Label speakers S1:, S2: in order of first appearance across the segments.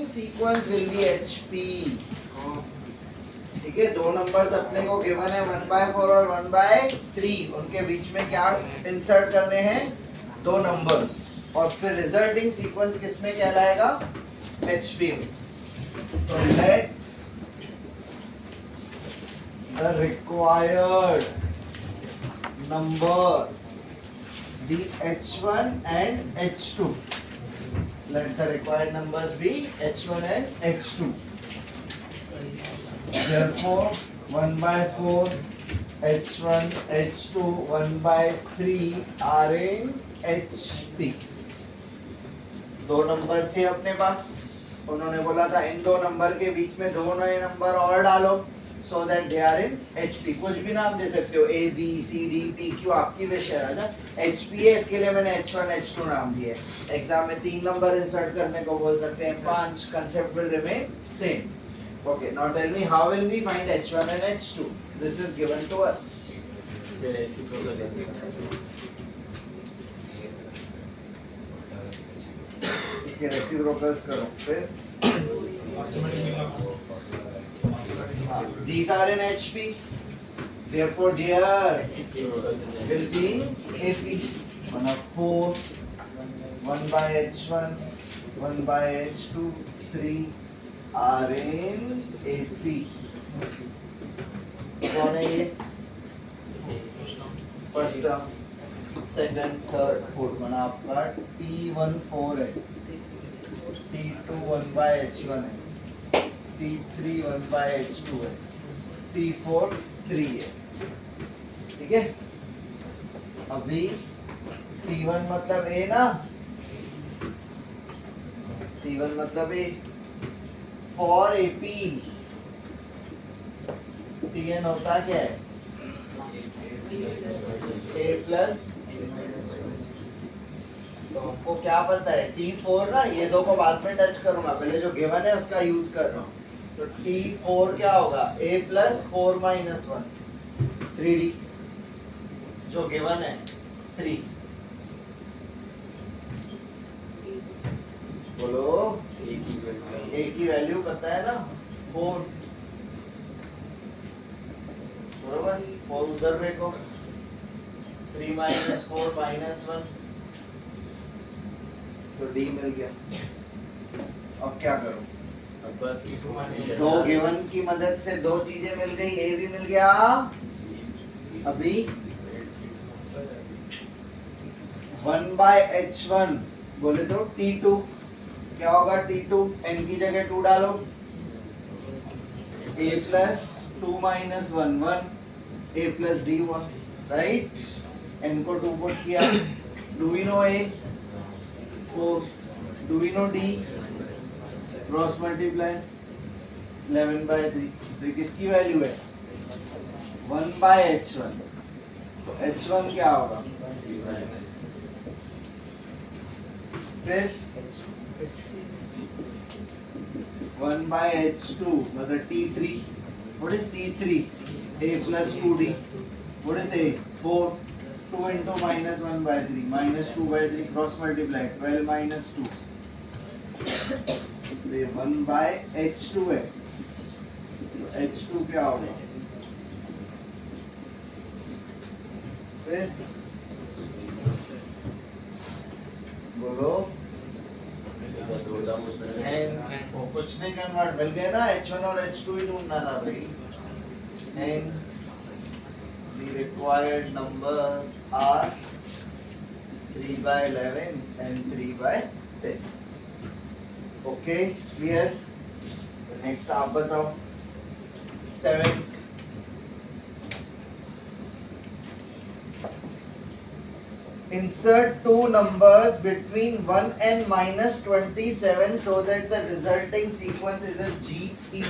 S1: Sequence will be HP। ठीक है, दो नंबर्स अपने को गिवन है 1/4 और 1/3। उनके बीच में क्या इंसर्ट करने हैं? दो नंबर्स। और फिर रिजल्टिंग सीक्वेंस किसमें कहलाएगा? HP में। तो late the required numbers be H1 and H2. Let the required numbers be H1 and H2. Therefore 1/4 H1 H2 1/3 are in HP. दो नंबर थे अपने पास, उन्होंने बोला था इन दो नंबर के बीच में दो नए नंबर और डालो so that they are in HP। कुछ भी नाम दे सकते हो, A B C D P Q, आपकी विश है ना। HP है, इसके लिए मैंने H1 H2 नाम दिए। एग्जाम में 3 नंबर इंसर्ट करने को बोल सकते हैं, 5। Concept will remain same. Okay, now tell me how will we find H1 and H2? This is given to us. इसके रेसिप्रोकल्स करो फिर। These are in HP, therefore there will be AP। 1/4 1/H1 1/H2 3 are in AP। कौन है ये? First term, second, third, fourth. बना आपका T1 4 है, T2 1/H1 है, T3 1/H2 है, T4 3 है। ठीक है, अभी T1 मतलब A ना, T1 मतलब A। For AP Tn होता क्या है? A प्लस, तो हमको क्या पता है? T4 ना, ये दो को बाद में टच करूंगा, पहले जो गिवन है उसका यूज कर रहा हूँ। तो T4 क्या होगा? A प्लस 4 माइनस 1 3D, जो गिवन है 3। बोलो, A की वैल्यू पता है ना? 4। बरोबर, 4 उधर देखो, 3 माइनस 4 माइनस 1, तो D मिल गया। अब क्या करूं? दो गिवन की मदद से दो चीजें मिल गई, A भी मिल गया। अभी 1/H1 बोले तो T2 क्या होगा? T2 n की जगह 2 डालो, A प्लस 2 माइनस 1 1, A प्लस D 1, राइट। n को 2 पुट किया। Do we know A? 4। Do we know D? Cross multiply 11/3। तो किसकी वैल्यू है? 1/H1। तो H1 क्या होगा? फिर 1/H2 मतलब T3। What is T3? A plus 2D। What is A? 4। 2 into minus 1/3 minus 2/3 cross multiply 12 minus 2। ये 1/H2 है, तो H2 क्या होगा? फिर बोलो, कुछ नहीं कन्वर्ट मिल गया ना, H1 और H2 ही ढूंढना था भाई। Hence the required numbers are 3/11 and 3/10। Okay, clear? Next आप बताओ, 7। Insert two numbers between 1 and -27 so that the resulting sequence is a GP।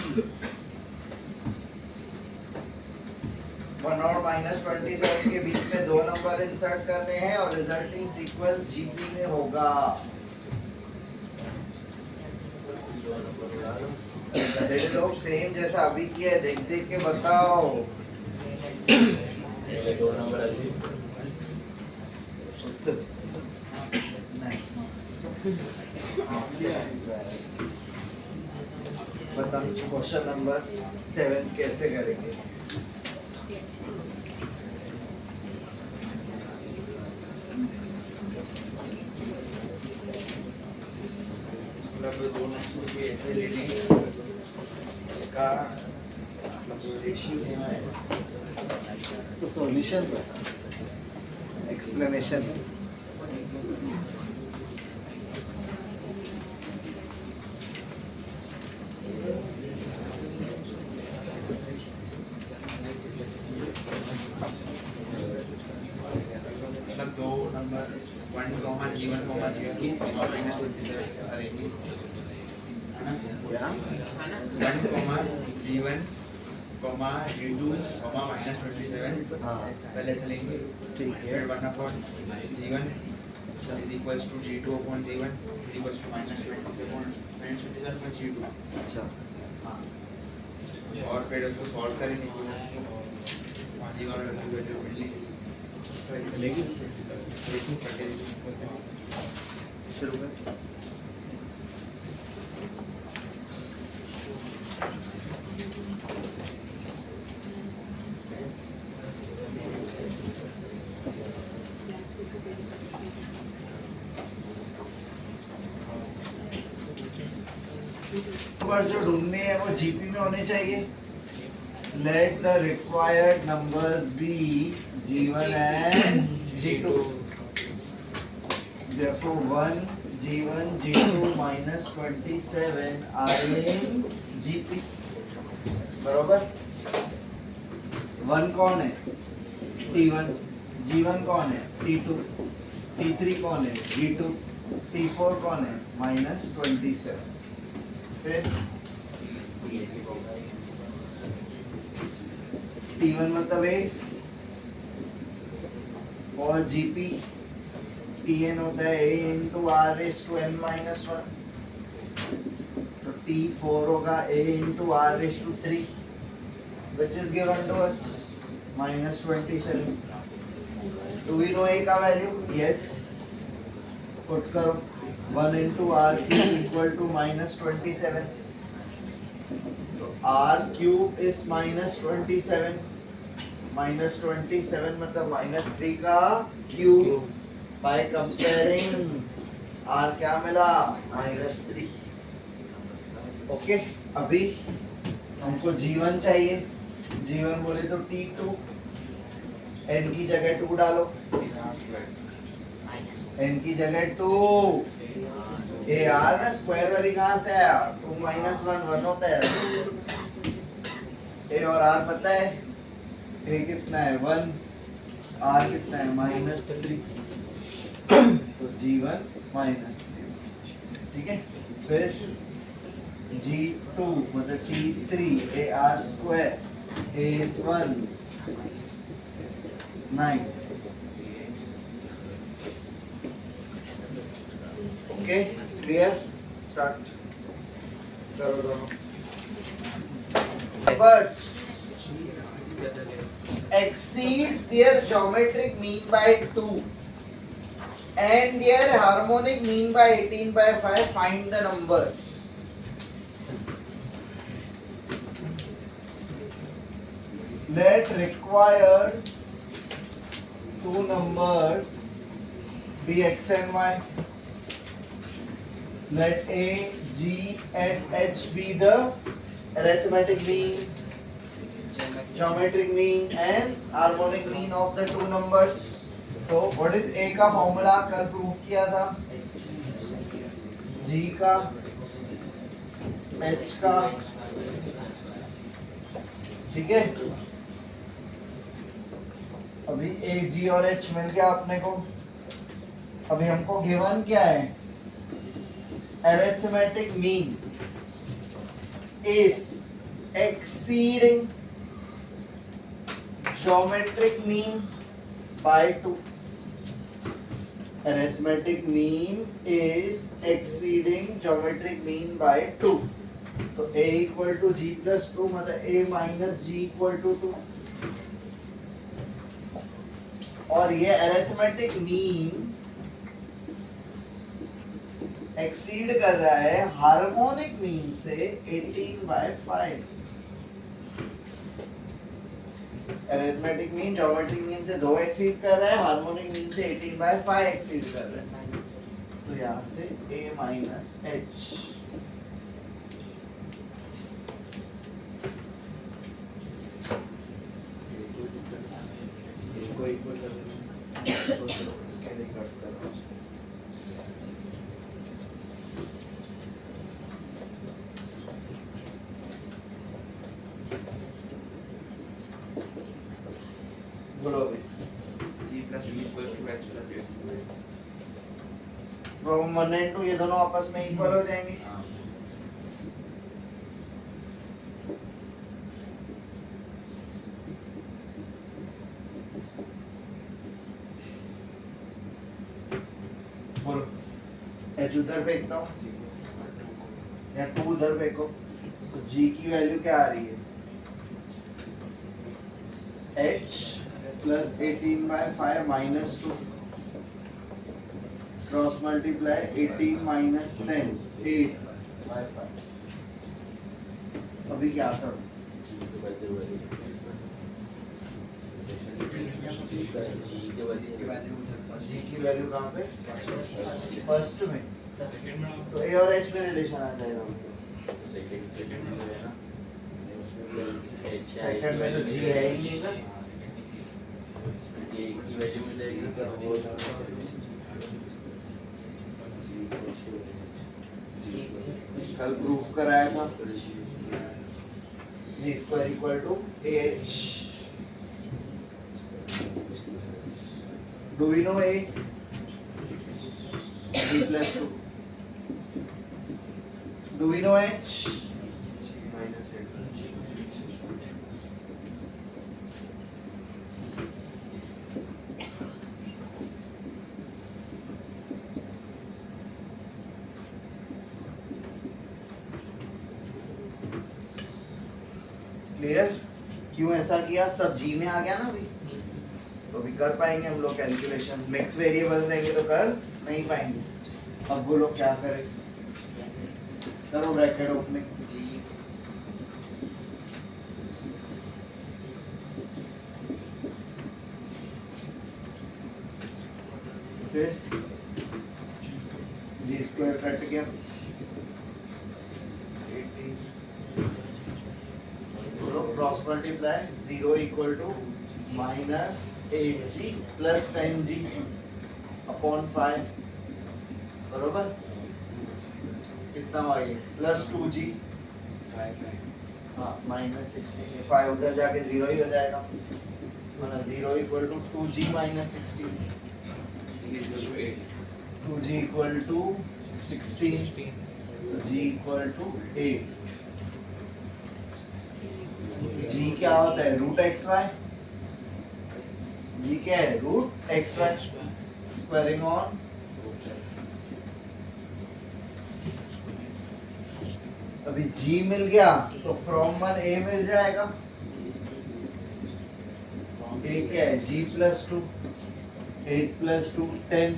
S1: 1 और -27 के बीच में दो नंबर इंसर्ट करने हैं और रिजल्टिंग सीक्वेंस GP में होगा। लोग सेम जैसा अभी किया है, देख देख के बताओ।
S2: दो नंबर
S1: नहीं बता क्वेश्चन नंबर 7 कैसे करेंगे। मतलब दोनों को ऐसे ले लेंगे, इसका मतलब रेशियो देना है तो सॉल्यूशन एक्सप्लेनेशन
S2: मतलब दो नंबर 1, G1, G2 और -27 ऐसा लेंगे, है ना?
S1: क्या
S2: 1, G1, G2, -27
S1: हाँ
S2: पहले ऐसे लेंगे।
S1: ठीक है।
S2: फिर 1/G1 is equals to G2/G1 is equals to -27/G2।
S1: अच्छा
S2: हाँ, और फिर उसको सॉल्व करेंगे। G1 और G2 वैल्यू मिल ली
S1: लेकिन
S2: देखो करके
S1: शुरू कर। नंबर जो ढूंढने हैं वो जीपी में होने चाहिए। Let the required numbers be G1 and G2। Therefore 1 G1 G2 -27 are in GP। बरोबर। 1 कौन है? T1। G1 कौन है? T2। T3 कौन है? G2। T4 कौन है? -27। फिर T1 मतलब A और GP Tn होता है A into R⁻n−1। तो T4 होगा A into R⁻3 which is given to us -27। Do we know A का वैल्यू? Yes। पुट करो 1 into R³ equal to -27। तो R³ is -27। -27 मतलब -3 का क्यूब। बाय कंपेयरिंग R क्या मिला? -3। ओके, अभी हमको G1 चाहिए। G1 बोले तो T2। n की जगह 2 डालो, n की जगह 2। ए यार ना स्क्वायर वाली कहाँ से आया? 2 - 1 1 होता है। ए और R पता है? ए कितना है? 1। R कितना है? -3। तो G1 -3। ठीक है। फिर G2 मतलब T3 AR² is 1 9। Okay, clear? Start करो दोनों। Numbers exceeds their geometric mean by 2 and their harmonic mean by 18/5. Find the numbers. Let required two numbers be x and y. Let A, G and H be the arithmetic mean, geometric mean and harmonic mean of the two numbers. तो what is A का formula? कल proof किया था। G का, H का, ठीक है। अभी A, G और H मिल गया अपने को। अभी हमको गिवन क्या है? arithmetic mean is exceeding geometric mean by 2। arithmetic mean is exceeding geometric mean by 2। तो A equal to G plus 2 मतलब A minus G equal to 2। और ये arithmetic mean एक्सीड कर रहा है हार्मोनिक मीन से 18/5। अरिथमेटिक मीन ज्योमेट्रिक मीन से 2 exceed कर रहा है, हार्मोनिक मीन से 18/5 एक्सीड कर रहा है। तो यहाँ से a माइनस एच।
S2: को इक्वल कर देना।
S1: बोलो अभी।
S2: G plus B equals to H plus A।
S1: From 1 and 2 ये दोनों आपस में इक्वल हो जाएंगे। बोलो एच उधर फेंकता हूँ या 2 उधर फेंको, तो जी की वैल्यू क्या आ रही है? h plus 18/5 minus 2 cross multiply 18 minus 10 8/5। अभी क्या करूं? जी की वैल्यू कहाँ पे? फर्स्ट में, तो ए और एच में रिलेशन आ जाएगा। सेकंड में तो जी है ही नहीं ना। कल प्रूफ कराया था G square equal to H. Do we know A? G plus 2। Do we know H? Clear? क्यों ऐसा किया? सब जी में आ गया ना अभी, तो अभी कर पाएंगे हम लोग कैलकुलेशन। मिक्स वेरिएबल्स रहेंगे तो कर नहीं पाएंगे। अब वो लोग क्या करें? करो ब्रैकेट ओपनिंग।
S2: G
S1: फिर जी स्क्वायर कट गया 18। Cross multiply 0 equal to minus 8g plus 10g upon 5 बरोबर कितना हुआ ये? Plus 2g। हाँ माइनस 16। 5 उधर जाके 0 ही हो जाएगा, मतलब 0 equal to 2g minus 16।
S2: G equals to 8।
S1: 2g equal to 16, तो g इक्वल टू 8। g क्या होता है? Root X Y. g क्या है? Root X Y squaring on अभी g मिल गया तो फ्रॉम 1 a मिल जाएगा। a क्या है? g प्लस 2 8 प्लस 2 10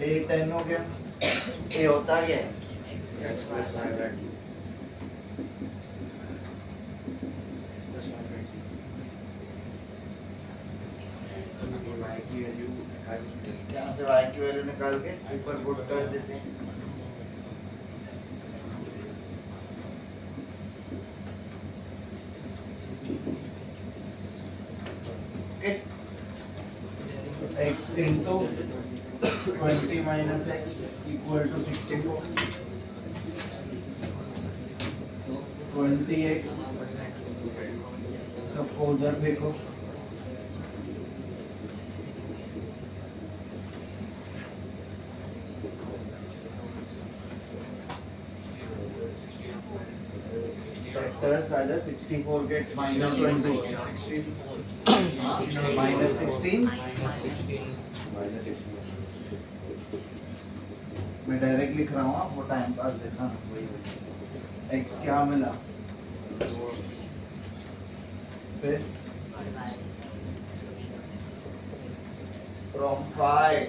S1: a 10 हो गया। a होता क्या है?
S2: X plus Y value। X plus Y value। Y की वैल्यू निकाल सकते हैं।
S1: यहाँ से y की वैल्यू निकाल के ऊपर पुट कर देते हैं। Okay, x into 20 minus x equal to 64। 20x सबको उधर फेंको। फैक्टर्स आ जा 64 के माइनस 20 माइनस 16। मैं डायरेक्ट लिख रहा हूँ, आप वो टाइम पास देखा। x क्या मिला? फिर from 5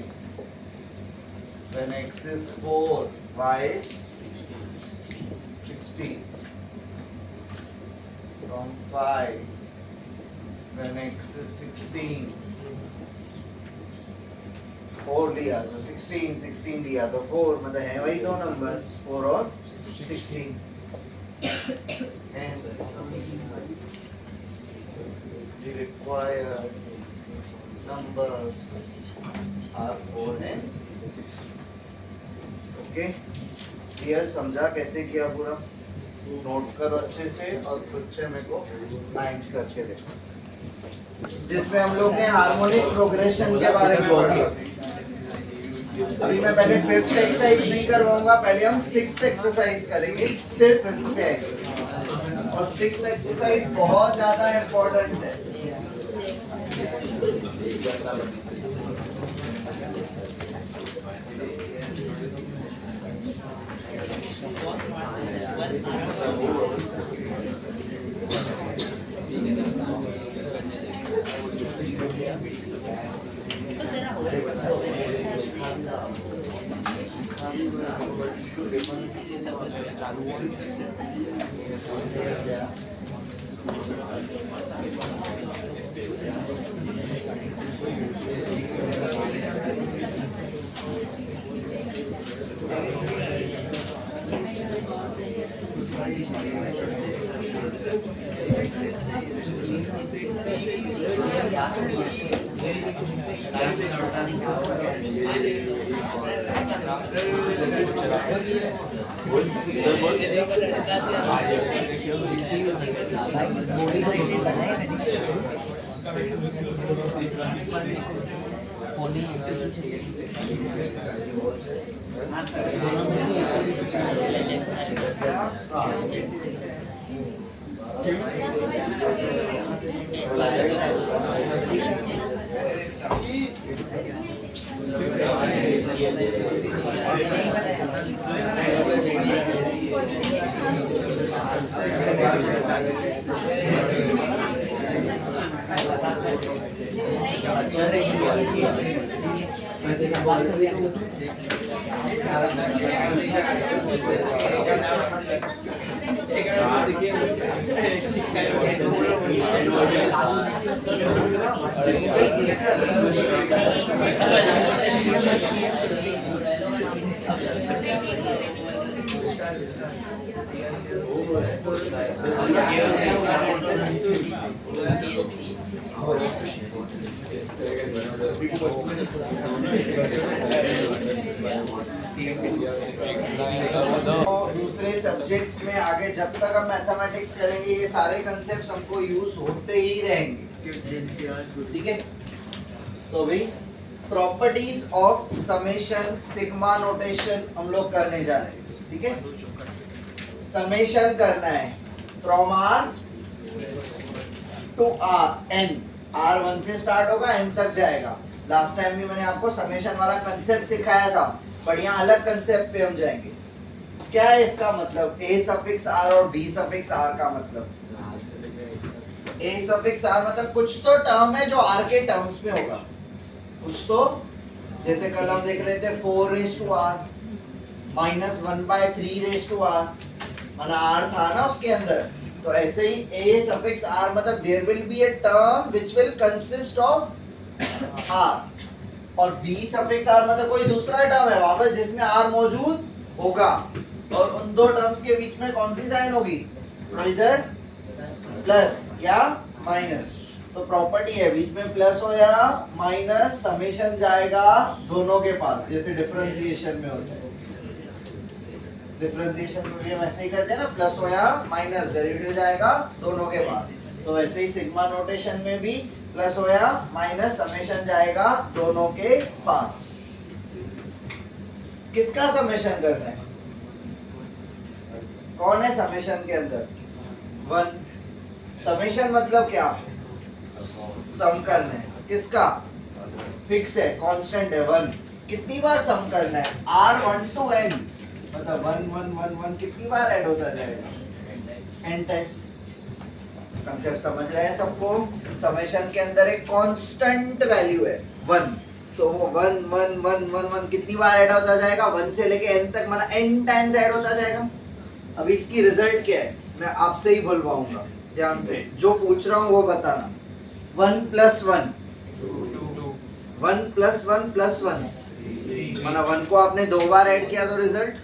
S1: when x is 4, y is 16. From 5, when x is 16, 4 लिया तो 16 लिया तो 4, मतलब है वही दो नंबर्स 4 और 16. Hence, the required numbers are 4 and 16. Okay? Clear? समझा कैसे किया पूरा? नोट करो अच्छे से और खुद से मेरे को माइंड करके देखो. जिसमें हम लोग ने हार्मोनिक प्रोग्रेशन के बारे में पढ़ा. अभी मैं पहले 5th एक्सरसाइज नहीं करवाऊंगा, पहले हम 6th एक्सरसाइज करेंगे, फिर 5th पे आएंगे. और 6th एक्सरसाइज बहुत ज्यादा इम्पोर्टेंट है. दूसरे सब्जेक्ट्स में आगे जब तक हम मैथमेटिक्स करेंगे ये सारे कंसेप्ट हमको यूज होते ही रहेंगे. ठीक है? तो भाई properties of summation sigma notation हम लोग करने जा रहे हैं. ठीक है? समेशन करना है from r to r n. r 1 से स्टार्ट होगा n तक जाएगा. लास्ट टाइम भी मैंने आपको समेशन वाला कंसेप्ट सिखाया था, पर यहाँ अलग कंसेप्ट पे हम जाएंगे. क्या है इसका मतलब? a सफिक्स r और b सफिक्स r का मतलब a सफिक्स r मतलब कुछ तो टर्म है जो r के टर्म्स में होगा. कुछ तो, जैसे कल हम देख रहे थे 4 raise to r minus 1/3 raise to r, माना r था ना उसके अंदर. तो ऐसे ही a सफिक्स r मतलब there will be a term which will consist of r, और b सफिक्स r मतलब कोई दूसरा टर्म है वहां पर जिसमें r मौजूद होगा. और उन दो टर्म्स के बीच में कौन सी साइन होगी? इधर प्लस या माइनस. तो प्रॉपर्टी है बीच में प्लस हो या माइनस, समेशन जाएगा दोनों के पास, जैसे डिफरेंशिएशन में होता है. डिफरेंशिएशन में भी हम ऐसे ही करते हैं ना, प्लस हो या माइनस, डेरिवेटिव जाएगा दोनों के पास. तो ऐसे ही सिग्मा नोटेशन में भी प्लस हो या माइनस, समेशन जाएगा दोनों के पास. किसका समेशन करना है? कौन है समेशन के अंदर? 1. समेशन मतलब क्या? सम करना है. किसका? फिक्स है, कांस्टेंट है 1. कितनी बार सम करना है? r1 to n, मतलब 1 1 1 1 कितनी बार ऐड होता जाएगा? n times. कंसेप्ट समझ रहे हैं सबको? समेशन के अंदर एक कांस्टेंट वैल्यू है 1. तो वो 1 1 1 1 1 कितनी बार ऐड होता जाएगा? 1 से लेके n तक, माना n टाइम्स ऐड होता जाएगा। अभी इसकी रिजल्ट क्या है मैं आपसे ही बुलवाऊंगा, ध्यान से जो पूछ रहा हूँ वो बताना। 1 + 1 1 + 1 + 1 माना 1 को आपने 2 बार ऐड किया तो रिजल्ट,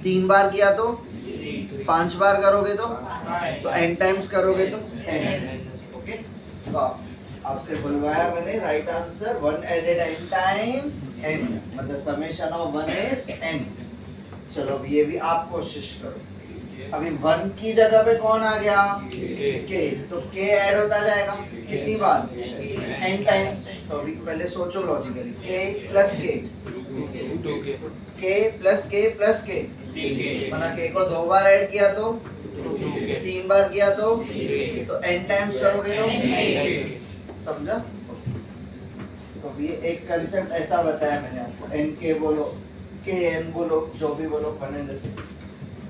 S1: 3 बार किया तो, 5 बार करोगे तो n टाइम्स करोगे तो n। ओके, तो आपसे बुलवाया मैंने, right answer 1 added n times n, मतलब समेशन ऑफ 1 इज n। चलो अब ये भी आप कोशिश करो। अभी 1 की जगह पे कौन आ गया? k, तो k ऐड होता जाएगा कितनी बार? n times. तो अभी पहले सोचो लॉजिकली, k + k माना k को 2 बार ऐड किया तो, 3 बार किया तो n टाइम्स करोगे तो, समझा? तो अभी एक कंसेप्ट ऐसा बताया मैंने आपको, nk बोलो, kn बोलो, जो भी बोलो, बने जैसे।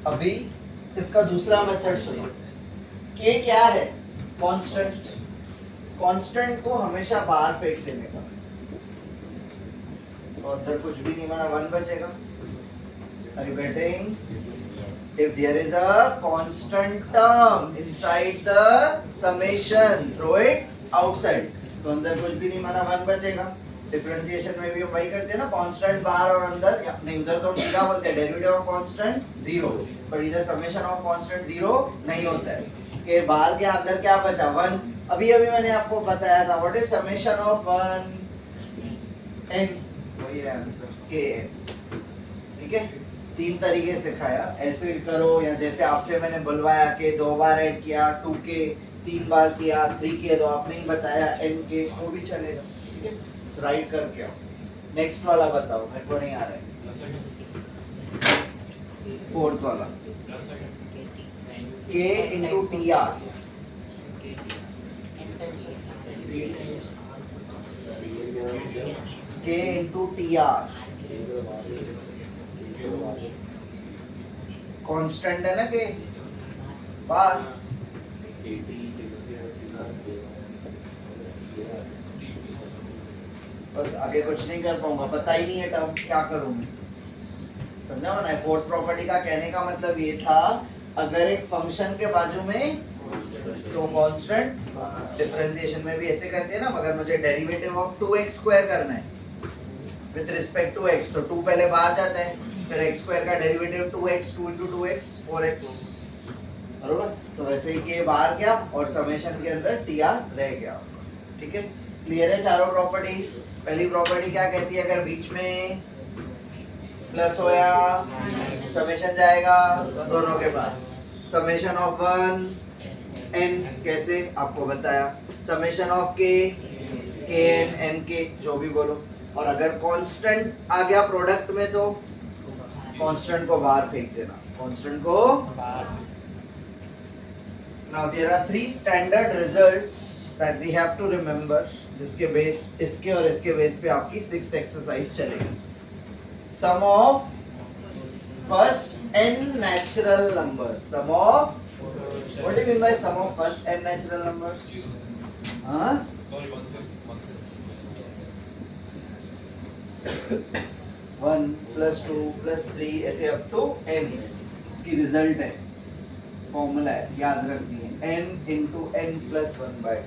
S1: अभी इसका दूसरा मेथड सुनो। k क्या है? कांस्टेंट। कांस्टेंट को हमेशा बाहर फेंक देने का, तो अंदर कुछ भी नहीं, माना 1 बचेगा। Are you getting? If there is a constant term inside the summation, throw it outside. तो अंदर कुछ भी नहीं, माना 1 बचेगा। डिफरेंशिएशन में भी हम वही करते हैं ना, कांस्टेंट बाहर और अंदर, नहीं उधर तो हम क्या बोलते हैं, डेरिवेटिव ऑफ कांस्टेंट 0, पर इधर समेशन ऑफ कांस्टेंट 0 नहीं होता है। के बाहर के अंदर क्या बचा? 1। अभी मैंने आपको बताया था what is summation of 1 n, वही है आंसर kn। ठीक है, 3 तरीके से सिखाया, ऐसे करो या जैसे आपसे मैंने बुलवाया कि 2 बार ऐड किया 2k, 3 बार किया 3k, तो आपने ही बताया nk, वो भी चलेगा। ठीक है, राइट करके आओ। नेक्स्ट वाला बताओ, मेरे को नहीं आ रहा है। 4th वाला, k into tr, k into tr constant है ना के बार, बस आगे कुछ नहीं कर पाऊंगा, पता ही नहीं है टर्म, क्या करूं मैं, समझा ना? 4th प्रॉपर्टी का कहने का मतलब ये था, अगर एक फंक्शन के बाजू में तो कांस्टेंट, डिफरेंशिएशन में भी ऐसे करते हैं ना, मगर मुझे डेरिवेटिव ऑफ 2x² करना है विद रिस्पेक्ट टू x, तो 2 पहले बाहर जाता है, फिर x² का derivative 2x, 2 into 2x 4x, बरोबर? तो वैसे ही के बाहर गया और समेशन के अंदर tr रह गया। ठीक है, क्लियर है चारों प्रॉपर्टीज? पहली प्रॉपर्टी क्या कहती है, अगर बीच में प्लस होया समेशन जाएगा दोनों के पास। समेशन ऑफ 1 n कैसे आपको बताया, summation of k kn nk, जो भी बोलो। और अगर कांस्टेंट आ गया प्रोडक्ट में तो कांस्टेंट को बाहर फेंक देना, कांस्टेंट को बाहर। Now there are 3 standard results that we have to remember, जिसके बेस, इसके और इसके बेस पे आपकी 6th एक्सरसाइज चलेगी। Sum of first n natural numbers, sum of, what do you mean by sum of first n natural numbers? हां, 1 + 2 + 3 ऐसे up to n, इसकी रिजल्ट है, फॉर्मूला है, याद रखनी है, n into n + 1/2।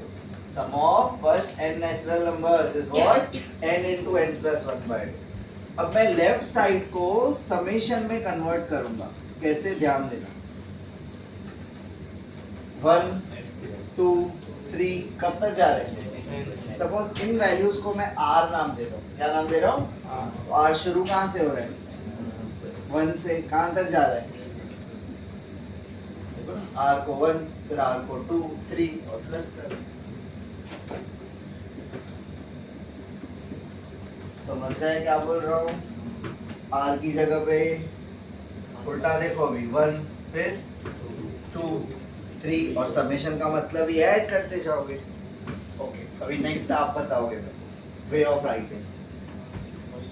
S1: Sum of first n natural numbers is what, n into n + 1/2। अब मैं लेफ्ट साइड को समेशन में कन्वर्ट करूंगा, कैसे, ध्यान देना। 1 2 3 कब तक जा रहे हैं? सपोज इन वैल्यूज को मैं r नाम दे रहा हूँ, क्या नाम दे रहा हूँ? तो r शुरू कहाँ से हो रहा है? 1 से, कहाँ तक जा रहा है? देखो ना, r को 1, फिर r को 2 3 और प्लस कर, समझ रहे हैं क्या बोल रहा हूँ? r की जगह पे उल्टा देखो, अभी 1 फिर 2 3 और समेशन का मतलब ये ऐड करते जाओगे। ओके, अभी नेक्स्ट आप बताओगे way of writing.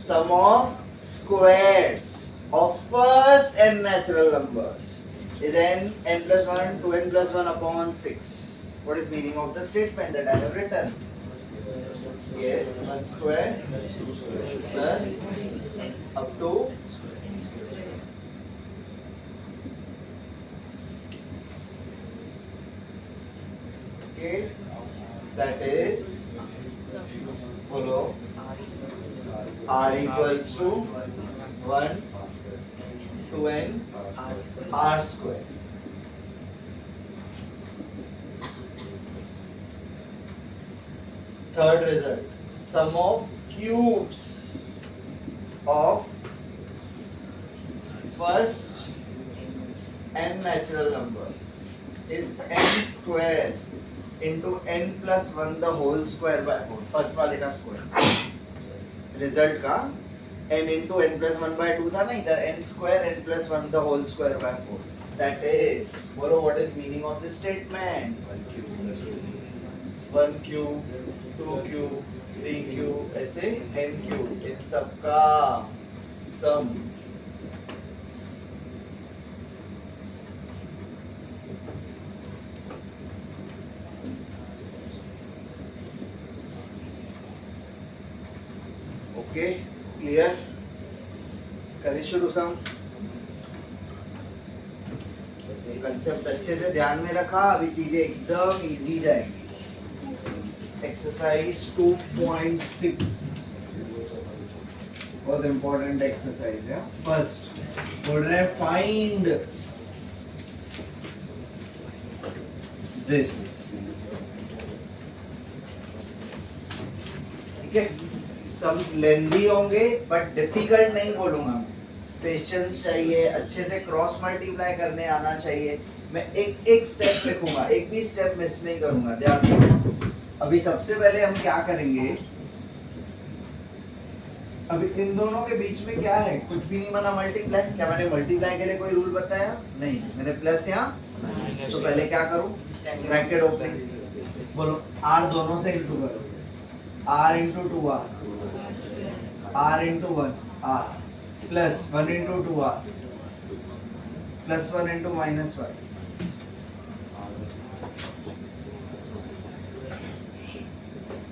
S1: Sum of squares of first n natural numbers is n + 1 2n + 1 upon 6. What is meaning of the statement that I have written? Yes, 1 square plus up to okay, that is follow r equals to 1 to n r square. Third result, sum of cubes of first n natural numbers is n square into n plus 1 the whole square by 4. First वाले का square result का n into n plus 1 by 2 था ना, इधर n square n plus 1 the whole square by 4. That is, बोलो what is meaning of this statement? 1 cube 2 cube 3 cube ऐसे n cube, इन सबका सम okay clear. करिए शुरू सम. वैसे कंसेप्ट अच्छे से ध्यान में रखा, अभी चीजें एकदम इजी जाएंगी. एक्सरसाइज 2.6 बहुत इंपॉर्टेंट एक्सरसाइज है. फर्स्ट बोल रहे हैं फाइंड दिस. ठीक है, सम्स लेंथी होंगे बट डिफिकल्ट नहीं बोलूंगा. पेशेंस चाहिए, अच्छे से क्रॉस मल्टीप्लाई करने आना चाहिए. मैं एक एक स्टेप लिखूंगा, एक भी स्टेप मिस नहीं करूंगा, ध्यान दो. अभी सबसे पहले हम क्या करेंगे, अभी इन दोनों के बीच में क्या है, कुछ भी नहीं बना मल्टीप्लाई. क्या मैंने मल्टीप्लाई के लिए कोई रूल बताया? नहीं. मैंने प्लस यहाँ, तो पहले क्या करूं, ब्रैकेट ओपनिंग. बोलो r दोनों से इंटू करो. r into 2r, r into 1 r plus 1 into 2r plus 1 into minus 1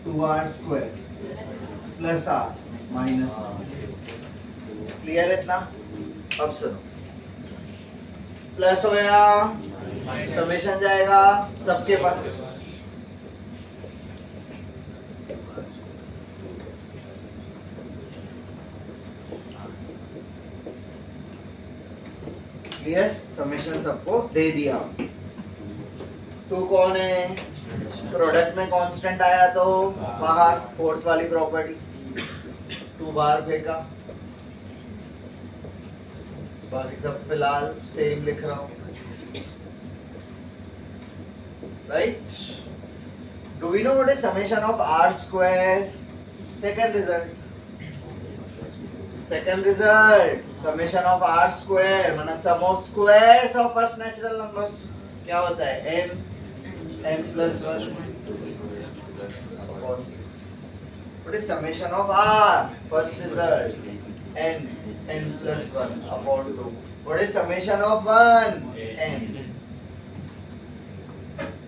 S1: 2r square plus r minus 1. Clear है इतना? अब सुनो, प्लस हो गया, समेशन जाएगा सबके पास. क्लियर, समेशन सबको दे दिया. 2 कौन है, प्रोडक्ट में कांस्टेंट आया तो बाहर, फोर्थ वाली प्रॉपर्टी 2 बाहर फेंका. बाकी सब फिलहाल सेम लिख रहा हूं. Right. Do we know what is summation of r square? Second result. Second result, summation of r square माना sum of squares of first natural numbers. क्या होता है, n plus 1 upon 6. What is summation of r? First result, n plus 1 upon 2. What is summation of 1? n.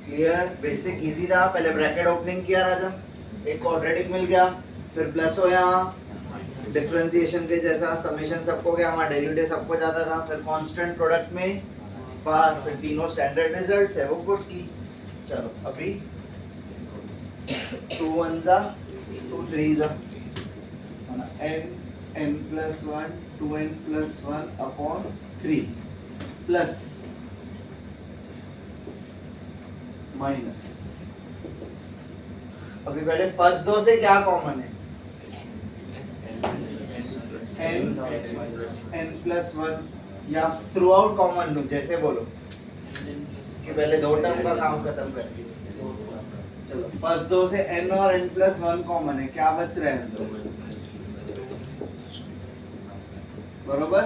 S1: Clear? Basic easy था. पहले bracket opening किया राजा, एक quadratic मिल गया, फिर plus हो यहाँ डिफरेंशिएशन के जैसा, समेशन सबको गया, वहाँ डेरिवेटिव सबको जाता था, फिर कांस्टेंट प्रोडक्ट में बाहर, फिर तीनों स्टैंडर्ड रिजल्ट्स है वो पुट की. चलो अभी 2 1 जा 2 3 जा n plus 1 2n plus 1 upon 3 plus minus. अभी पहले फर्स्ट दो से क्या कॉमन है, n plus 1, या थ्रू आउट कॉमन लो, जैसे बोलो कि पहले दो टर्म का काम खत्म कर. चलो फर्स्ट दो से n और n plus 1 कॉमन है, क्या बच रहा है दो, बरोबर.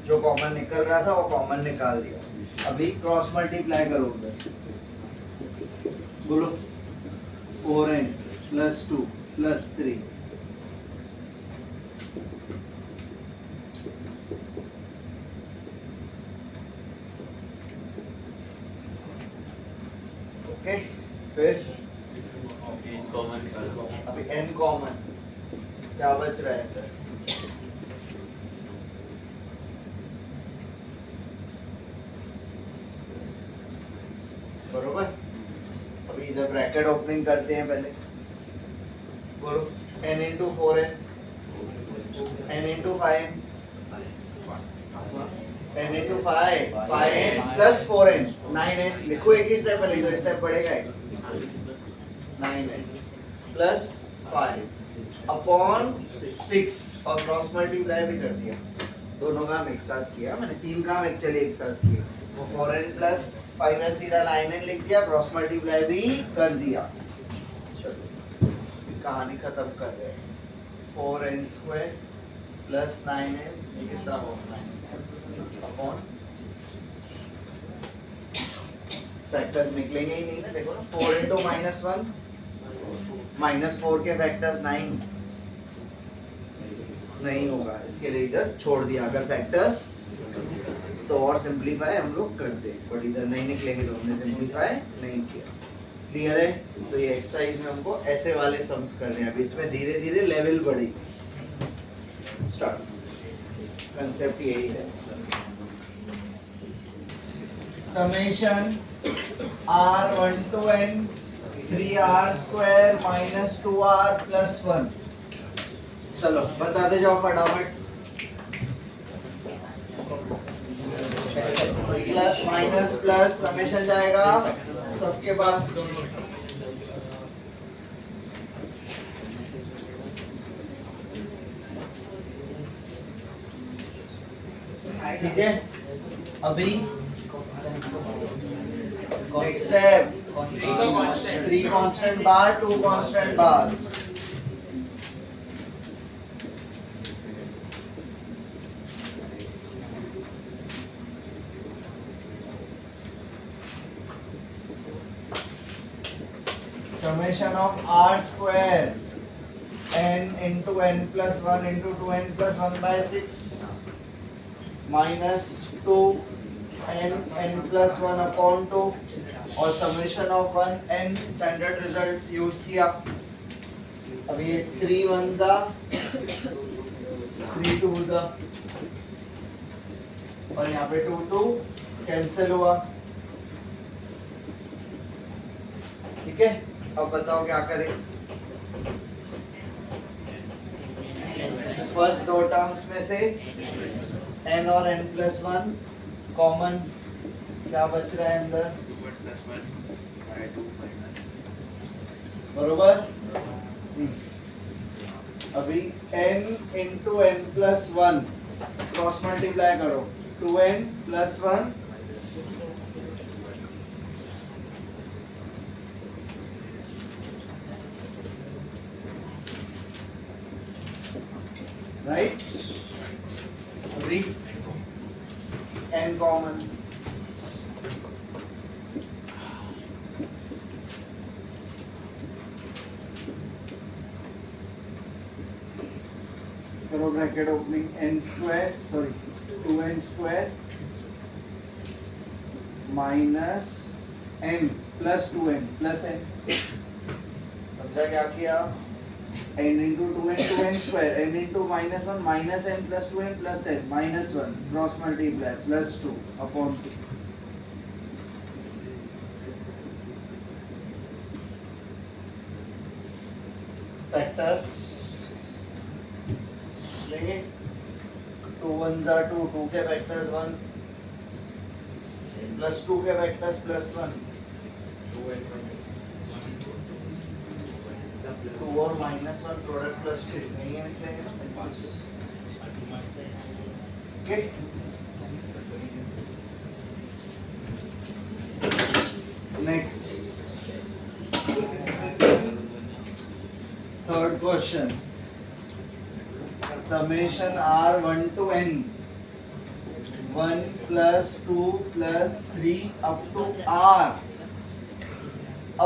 S1: जो कॉमन निकल रहा था वो कॉमन निकाल दिया. अभी क्रॉस मल्टीप्लाई करोगे, बोलो 4n plus 2 plus 3. ओके, फिर अभी n कॉमन, क्या बच रहा है सर? बरोबर। अभी इधर ब्रैकेट ओपनिंग करते हैं पहले, बोलो n into 4n, n into 5, n into 5, 5n plus 4n, 9n। लिखो एक ही स्टेप में, लिखो स्टेप बढ़ेगा 9n प्लस 5 अपॉन 6 और क्रॉस मल्टीप्लाई भी कर दिया, दोनों काम एक साथ किया मैंने, तीन काम एक्चुअली एक साथ किए। वो 4n प्लस 5n सीधा 9n लिख दिया, क्रॉस मल्टीप्लाई भी कर दिया। चलो कहानी खत्म कर रहे हैं। 4n स्क्वायर प्लस 9n, ये कितना होगा? अपॉन 6। फैक्टर्स निकलेंगे ही नहीं ना, देखो ना, 4 इंटू माइनस 1, -4 के फैक्टर्स 9 नहीं होगा, इसके लिए इधर छोड़ दिया। अगर फैक्टर्स तो और सिंपलीफाई हम लोग करते, बट इधर नहीं निकलेंगे तो हमने सिंपलीफाई नहीं किया। क्लियर है? तो ये एक्सरसाइज में हमको ऐसे वाले सम्स करने हैं। अभी इसमें धीरे धीरे लेवल बढ़ेगी। स्टार्ट, कंसेप्ट यही है। Summation r1 to n 3r square minus 2r plus 1। चलो बताते जाओ फटाफट। प्लस माइनस प्लस समेशन जाएगा सबके पास। ठीक है, अभी next step 3 constant bar 2 constant bar. Summation of r square n into n plus 1 into 2n plus 1 by 6 minus 2 n plus 1 upon 2 और summation of 1 n standard results use किया। अब ये 3 1 जा 3 2 जा और यहाँ पे 2 2 कैंसिल हुआ। ठीक है, अब बताओ क्या करें। फर्स्ट दो टर्म्स में से n और n प्लस 1 कॉमन, क्या बच रहा है अंदर? बरोबर। अभी n into n plus 1 cross multiply करो, 2n प्लस 1 राइट। अभी n कॉमन, करो bracket opening, n square sorry 2n square minus n plus 2n plus n। समझा क्या किया? n into 2n 2n square, n into minus 1 minus n plus 2n plus n minus 1 cross multiply plus 2 upon 2। Factors लेंगे, 2 1 जा 2, 2 के factors 1 plus 2 के factors plus 1, 2 और minus 1 product plus 2 नहीं है, निकलेंगे ना। Okay, next third question. Summation r1 to n 1 plus 2 plus 3 up to r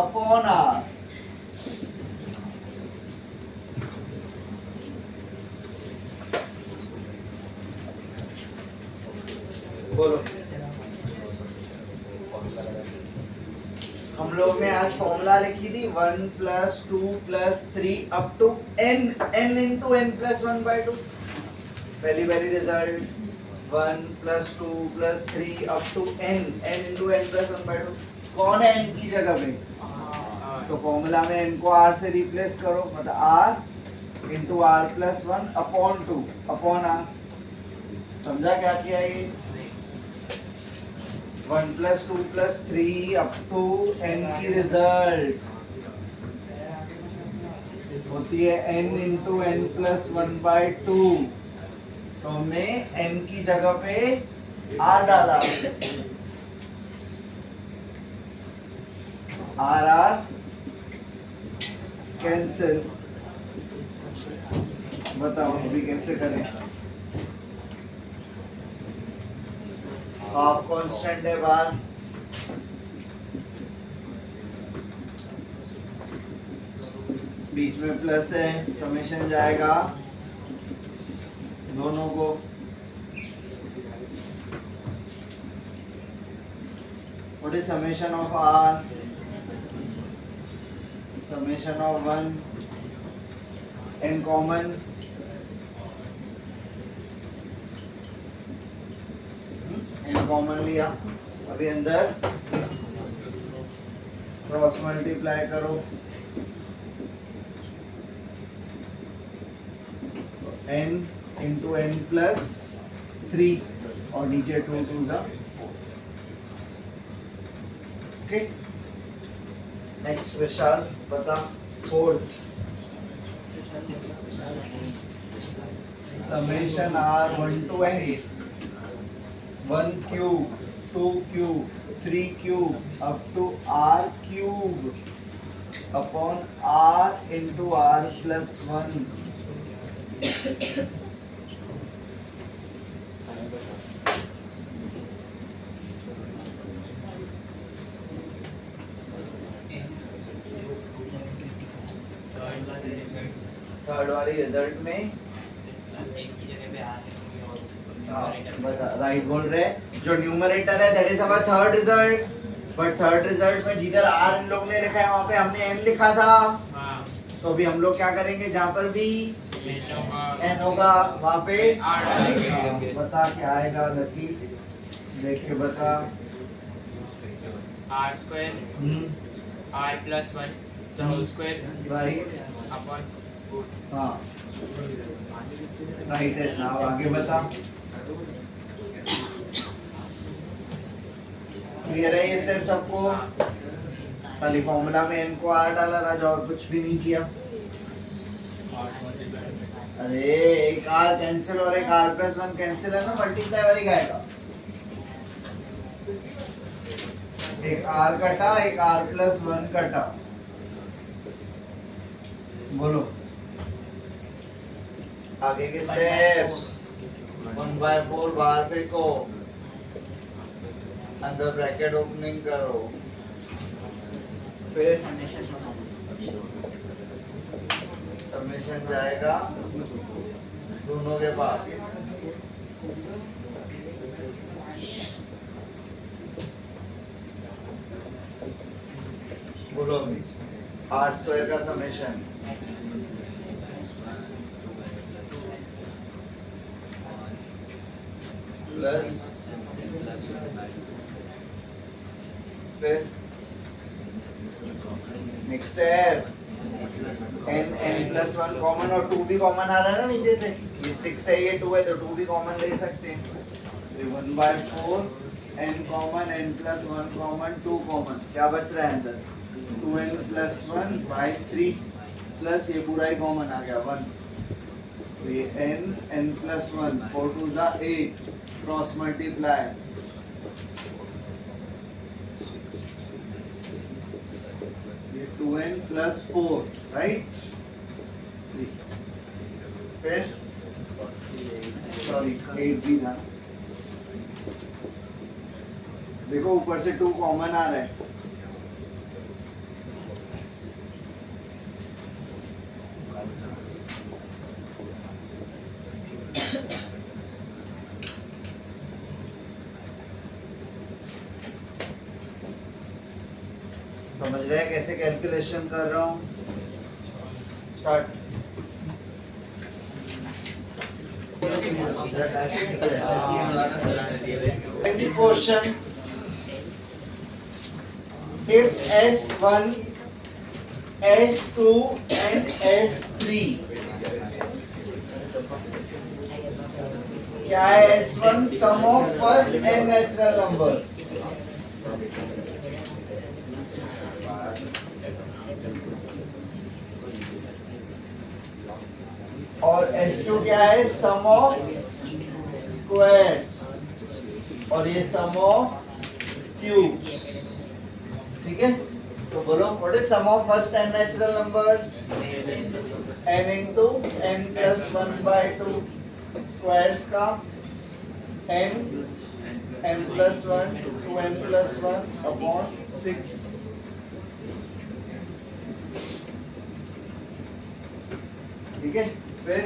S1: upon r। बोलो हम लोग ने आज फॉर्मूला लिखी थी 1 plus 2 plus 3 up to n into n plus 1/2। पहली result 1 plus 2 plus 3 up to n into n plus 1/2। कौन है n की जगह पे? तो फॉर्मूला में n को r से रिप्लेस करो, मतलब r into r plus 1 upon 2 upon r। समझा क्या किया ये? 1 plus 2 plus 3 up to n की रिजल्ट होती है n इंटू n प्लस 1/2। तो हमने n की जगह पे r डाला, r कैंसिल। बताओ अभी कैसे करें? हाफ कांस्टेंट है बाहर, बीच में प्लस है, समेशन जाएगा दोनों को। What is summation of r? Summation of 1 n common, n common लिया, अभी अंदर क्रॉस मल्टीप्लाई करो, n इंटू n प्लस 3 और नीचे 2 2 जा। ओके, नेक्स्ट विशाल बता। Fourth summation r 1 to n 1 cube 2 cube 3 cube up to r cube upon r into r plus 1। Third वाली result में बता, राइट बोल रहे। जो न्यूमरेटर है that is our third result, but third result में जिधर r इन लोग ने लिखा है वहां पे हमने n लिखा था। तो अभी हम लोग क्या करेंगे, जहां पर भी n होगा वहां पे r डालेंगे। बता क्या आएगा लकी, देख के बता।
S2: r square r plus 1 whole square
S1: right
S2: upon 4।
S1: हाँ राइट है ना, आगे बता। क्लियर है ये स्टेप सबको? खाली फॉर्मूला में n को r डाला राजा, और कुछ भी नहीं किया। अरे एक r कैंसिल और एक r प्लस 1 कैंसिल है ना, मल्टीप्लाई वाली आएगा। एक r कटा, एक r प्लस 1 कटा। बोलो आगे के स्टेप्स। 1/4 बाहर फेंको, अंदर ब्रैकेट ओपनिंग करो, फिर समेशन जाएगा दोनों के पास। बोलो r स्क्वायर का समेशन प्लस फिर next step n plus 1 common, और 2 भी कॉमन आ रहा है ना नीचे से। ये 6 है, ये 2 है, तो 2 भी कॉमन ले सकते हैं। 1/4 n common, n plus 1 common, 2 common, क्या बच रहा है अंदर? 2n प्लस 1/3 प्लस ये पूरा ही कॉमन आ गया 1। तो ये n प्लस 1 4 2 जा 8 क्रॉस मल्टीप्लाई, ये 2n प्लस 4 राइट। फिर सॉरी 8 भी था, देखो ऊपर से 2 कॉमन आ रहा है। समझ रहे हैं कैसे कैलकुलेशन कर रहा हूँ? Start. Question, if S1, S2 and S3, क्या है S1? Sum of first n natural numbers. और S2 क्या है? Sum of squares. और ये सम ऑफ क्यूब्स। ठीक है, तो बोलो what is sum of first n natural numbers? n into n plus 1/2 squares का n plus 1 2n plus 1 upon 6। ठीक है, फिर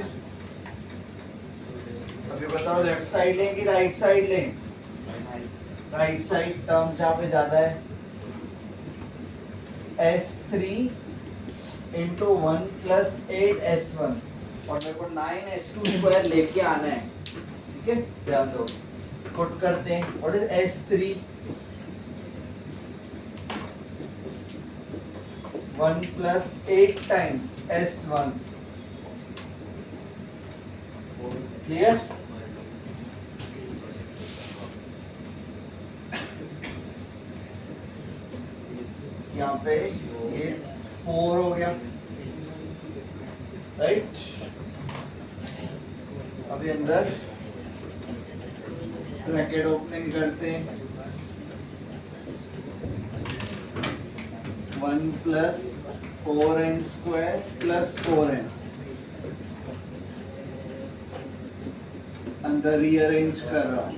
S1: अभी बताओ लेफ्ट साइड लें कि राइट साइड लें? राइट साइड टर्म्स यहाँ पे ज्यादा है। S3 into 1 plus 8S1 और मेरे को 9S2 स्क्वायर लेके आना है। ठीक है, ध्यान दो, पुट करते हैं। What is S3? 1 plus 8 times S1। Clear? यहाँ पे ये 4 हो गया, राइट? अभी अंदर ब्रैकेट ओपनिंग करते हैं। 1 plus 4n square plus 4n अंदर रीअरेंज कर रहा हूँ।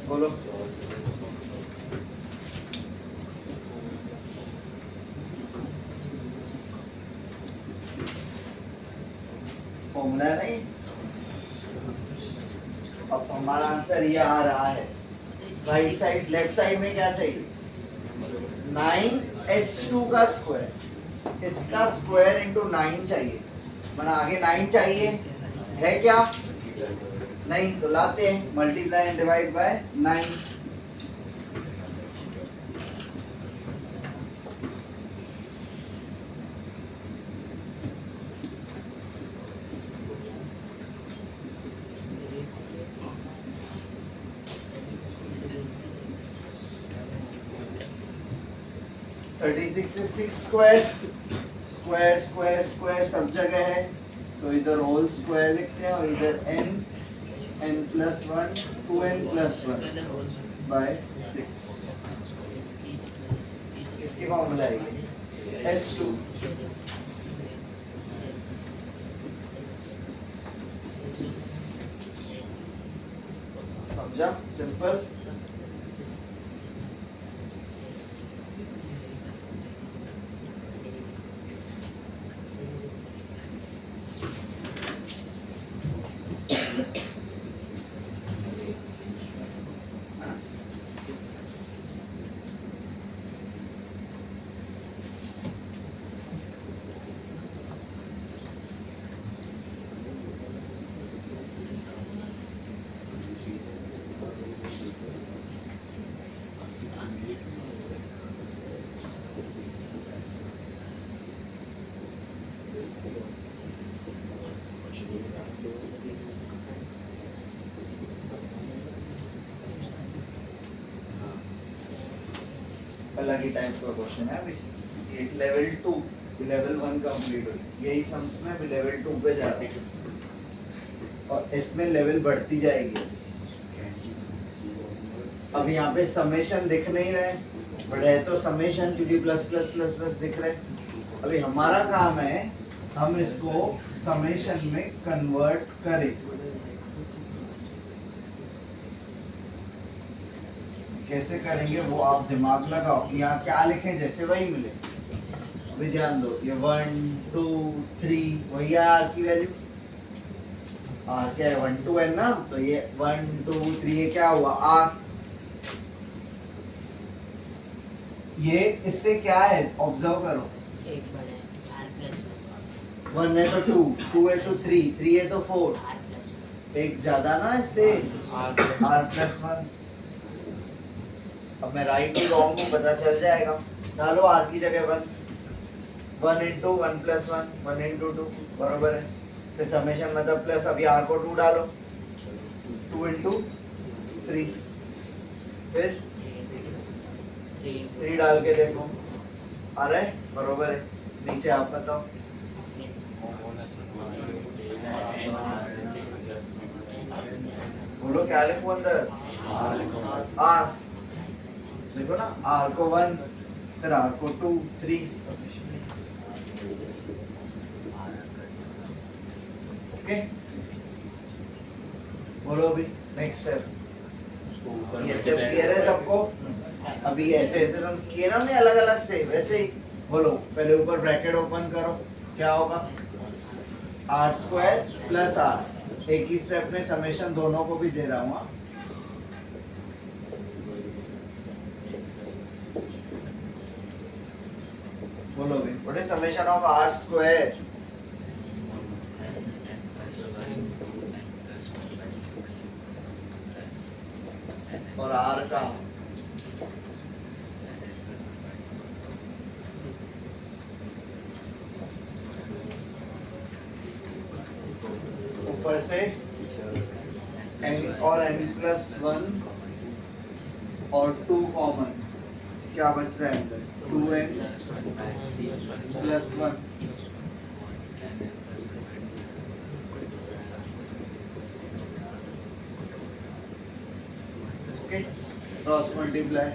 S1: बोलो फॉर्मूला नहीं, अब हमारा आंसर ये आ रहा है। राइट साइड, लेफ्ट साइड में क्या चाहिए? 9S2 का स्क्वायर, इसका स्क्वायर इंटू 9 चाहिए। मैंने आगे 9 चाहिए है क्या? नहीं, तो लाते हैं, multiply and divide by 9। Six square, square square square सब जगह है, तो इधर होल स्क्वायर लिखते हैं और इधर n plus 1 2n plus 1 by 6। इसकी फॉर्मूला है ये S2। समझा? सिंपल। अलग ही टाइप का क्वेश्चन है। अभी ये लेवल 2 लेवल 1 कंप्लीट हुई, यही सम्स में अभी लेवल 2 पे जा रही है और इसमें लेवल बढ़ती जाएगी। अब यहाँ पे समेशन दिख नहीं रहे, बट है तो समेशन, क्योंकि प्लस प्लस प्लस प्लस दिख रहे। अभी हमारा काम है हम इसको समेशन में कन्वर्ट करें। कैसे करेंगे वो आप दिमाग लगाओ कि यहाँ क्या लिखें, जैसे वही मिले। अभी ध्यान दो, ये 1 2 3 वही R की वैल्यू, आर क्या है 1 2 n ना, तो ये 1 2 3 ये क्या हुआ आर। ये इससे क्या है ऑब्जर्व करो,
S3: एक बड़े आर प्लस
S1: 1 है तो 2 2 है तो 3 3 है तो 4,
S3: आर प्लस
S1: एक ज्यादा ना इससे
S2: R+1।
S1: R+1। अब मैं राइट ही रॉन्ग को पता चल जाएगा। डालो आर की जगह 1 1 इंटू 1 प्लस 1 1 इंटू 2 बराबर है, फिर समेशन मतलब प्लस, अभी आर को 2 डालो 2 इंटू 3, फिर 3 डाल के देखो आ रहा है बराबर है। नीचे आप बताओ बोलो क्या लिखो अंदर आर, देखो ना आर को 1 फिर आर को 2 3, ओके बोलो अभी नेक्स्ट स्टेप। ये स्टेप क्लियर है सबको? अभी ऐसे ऐसे सम किए ना हमने अलग अलग से, वैसे ही बोलो। पहले ऊपर ब्रैकेट ओपन करो, क्या होगा आर स्क्वायर प्लस आर, एक ही स्टेप में समेशन दोनों को भी दे रहा हूँ। बोलो भी, what is summation of R square और आर का ऊपर से n और n+1 और 2 कॉमन, क्या बच रहा है अंदर 2n+1। Okay cross multiply,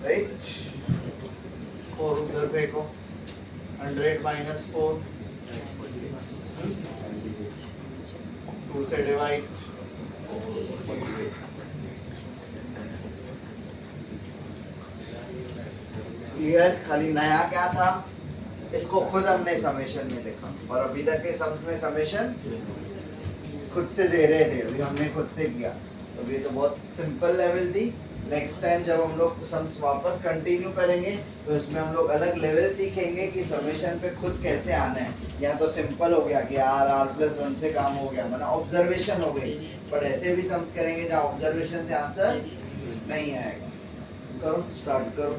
S1: right 4 उधर फेंको, 100 माइनस 4 2 से डिवाइड, क्लियर। खाली नया क्या था, इसको खुद हमने समेशन में लिखा, और अभी तक के सम्स में समेशन खुद से दे रहे थे, अभी हमने खुद से किया। तो ये तो बहुत सिंपल लेवल थी। नेक्स्ट टाइम जब हम लोग सम्स वापस कंटिन्यू करेंगे तो इसमें हम लोग अलग लेवल सीखेंगे कि समेशन पे खुद कैसे आना है। या तो सिंपल हो गया कि r+1 से काम हो गया, मतलब ऑब्जर्वेशन हो गई, पर ऐसे भी सम्स करेंगे जहाँ ऑब्जर्वेशन से आंसर नहीं आएगा। करो स्टार्ट करो।